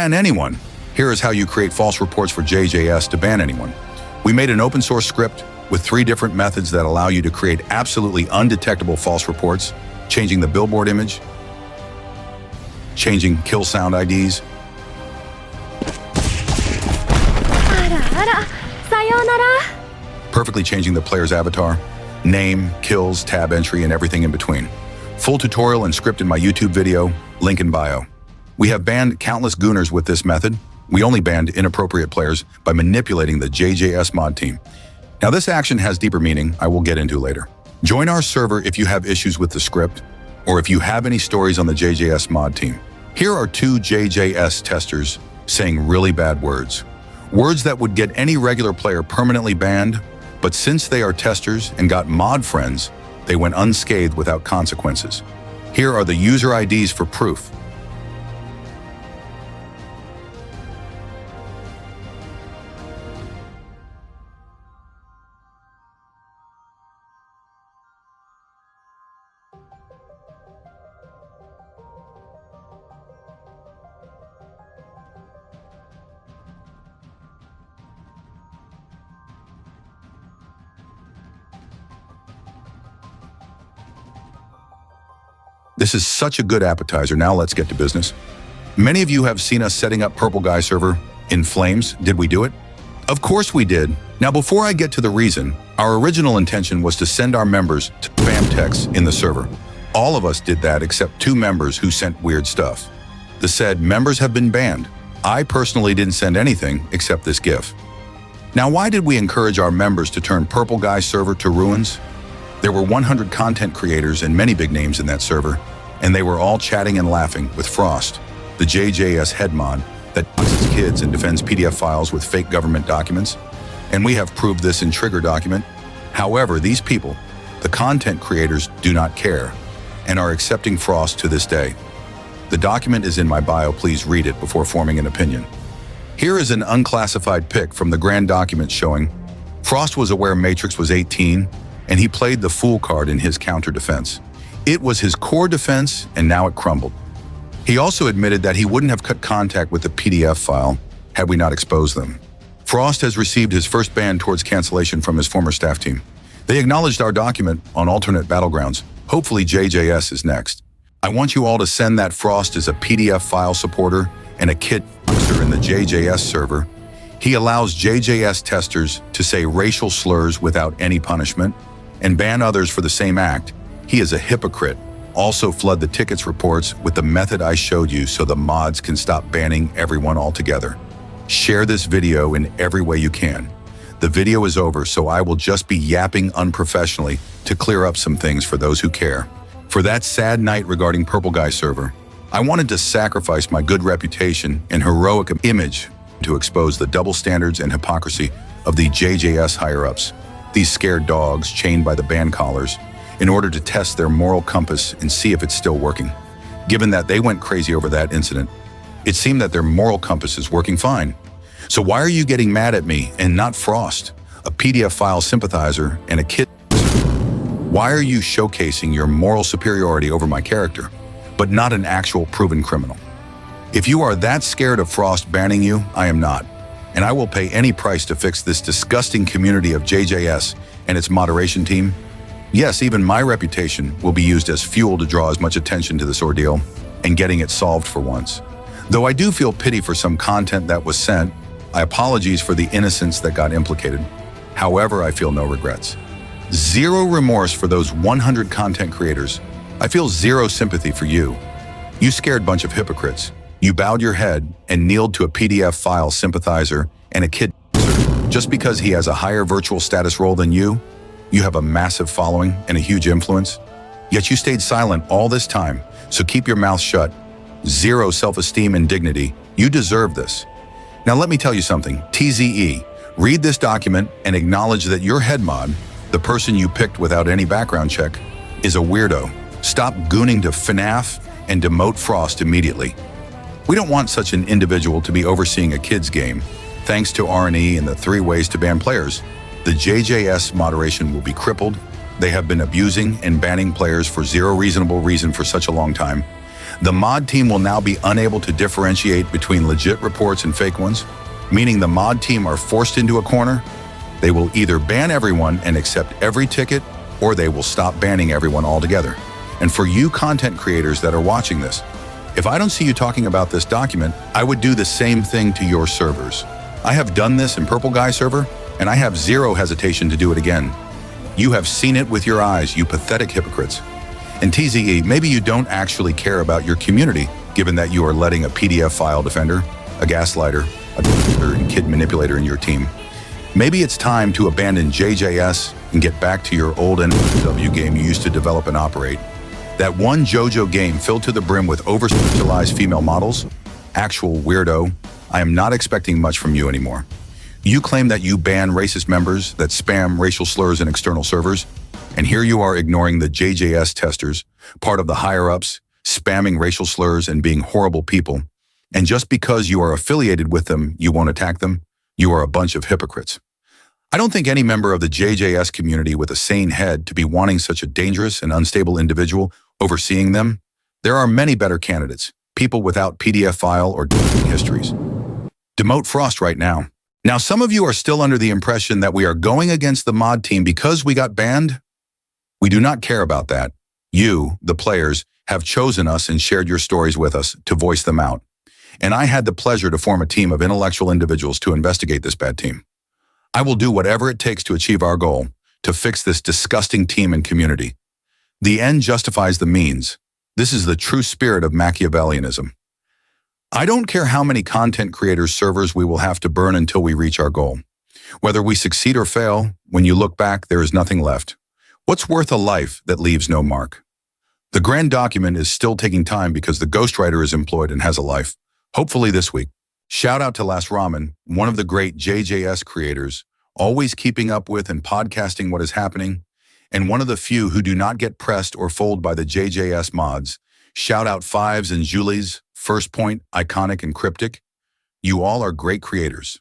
ban anyone. Here is how you create false reports for JJS to ban anyone. We made an open source script with 3 different methods that allow you to create absolutely undetectable false reports, changing the billboard image, changing kill sound IDs, perfectly changing the player's avatar, name, kills, tab entry, and everything in between. Full tutorial and script in my YouTube video, link in bio. We have banned countless gooners with this method. We only banned inappropriate players by manipulating the JJS mod team. Now this action has deeper meaning I will get into later. Join our server if you have issues with the script, or if you have any stories on the JJS mod team. Here are 2 JJS testers saying really bad words. Words that would get any regular player permanently banned, but since they are testers and got mod friends, they went unscathed without consequences. Here are the user IDs for proof. This is such a good appetizer. Now let's get to business. Many of you have seen us setting up Purple Guy server in flames. Did we do it? Of course we did. Now before I get to the reason, our original intention was to send our members to spam texts in the server. All of us did that except 2 members who sent weird stuff. The said members have been banned. I personally didn't send anything except this GIF. Now why did we encourage our members to turn Purple Guy server to ruins? There were 100 content creators and many big names in that server, and they were all chatting and laughing with Frost, the JJS head mod that boxes kids and defends PDF files with fake government documents. And we have proved this in Trigger document. However, these people, the content creators, do not care and are accepting Frost to this day. The document is in my bio. Please read it before forming an opinion. Here is an unclassified pic from the grand document showing Frost was aware Matrix was 18 and he played the fool card in his counter-defense. It was his core defense, and now it crumbled. He also admitted that he wouldn't have cut contact with the PDF file had we not exposed them. Frost has received his first ban towards cancellation from his former staff team. They acknowledged our document on alternate battlegrounds. Hopefully JJS is next. I want you all to send that Frost is a PDF file supporter and a kid in the JJS server. He allows JJS testers to say racial slurs without any punishment and ban others for the same act. He is a hypocrite. Also flood the tickets reports with the method I showed you so the mods can stop banning everyone altogether. Share this video in every way you can. The video is over, so I will just be yapping unprofessionally to clear up some things for those who care. For that sad night regarding Purple Guy server, I wanted to sacrifice my good reputation and heroic image to expose the double standards and hypocrisy of the JJS higher-ups. These scared dogs chained by the ban collars in order to test their moral compass and see if it's still working. Given that they went crazy over that incident, it seemed that their moral compass is working fine. So why are you getting mad at me and not Frost, a PDF file sympathizer and a kid? Why are you showcasing your moral superiority over my character, but not an actual proven criminal? If you are that scared of Frost banning you, I am not. And I will pay any price to fix this disgusting community of JJS and its moderation team. Yes, even my reputation will be used as fuel to draw as much attention to this ordeal and getting it solved for once. Though I do feel pity for some content that was sent, I apologize for the innocents that got implicated. However, I feel no regrets. Zero remorse for those 100 content creators. I feel zero sympathy for you. You scared bunch of hypocrites. You bowed your head and kneeled to a PDF file sympathizer and a kid just because he has a higher virtual status role than you. You have a massive following and a huge influence. Yet you stayed silent all this time, so keep your mouth shut. Zero self-esteem and dignity. You deserve this. Now let me tell you something. TZE, read this document and acknowledge that your head mod, the person you picked without any background check, is a weirdo. Stop gooning to FNAF and demote Frost immediately. We don't want such an individual to be overseeing a kid's game. Thanks to R&E and the 3 ways to ban players, the JJS moderation will be crippled. They have been abusing and banning players for zero reasonable reason for such a long time. The mod team will now be unable to differentiate between legit reports and fake ones, meaning the mod team are forced into a corner. They will either ban everyone and accept every ticket, or they will stop banning everyone altogether. And for you content creators that are watching this, if I don't see you talking about this document, I would do the same thing to your servers. I have done this in Purple Guy server, and I have zero hesitation to do it again. You have seen it with your eyes, you pathetic hypocrites. And TZE, maybe you don't actually care about your community, given that you are letting a PDF file defender, a gaslighter, a doctor, and kid manipulator in your team. Maybe it's time to abandon JJS and get back to your old NW game you used to develop and operate. That one JoJo game filled to the brim with over-specialized female models? Actual weirdo, I am not expecting much from you anymore. You claim that you ban racist members that spam racial slurs in external servers, and here you are ignoring the JJS testers, part of the higher-ups, spamming racial slurs and being horrible people. And just because you are affiliated with them, you won't attack them? You are a bunch of hypocrites. I don't think any member of the JJS community with a sane head to be wanting such a dangerous and unstable individual overseeing them. There are many better candidates, people without PDF file or histories. Demote Frost right now. Now, some of you are still under the impression that we are going against the mod team because we got banned. We do not care about that. You, the players, have chosen us and shared your stories with us to voice them out. And I had the pleasure to form a team of intellectual individuals to investigate this bad team. I will do whatever it takes to achieve our goal, to fix this disgusting team and community. The end justifies the means. This is the true spirit of Machiavellianism. I don't care how many content creators' servers we will have to burn until we reach our goal. Whether we succeed or fail, when you look back, there is nothing left. What's worth a life that leaves no mark? The grand document is still taking time because the ghostwriter is employed and has a life. Hopefully this week. Shout out to Last Ramen, one of the great JJS creators, always keeping up with and podcasting what is happening, and one of the few who do not get pressed or fooled by the JJS mods. Shout out Fives and Julie's, First Point, Iconic, and Cryptic. You all are great creators.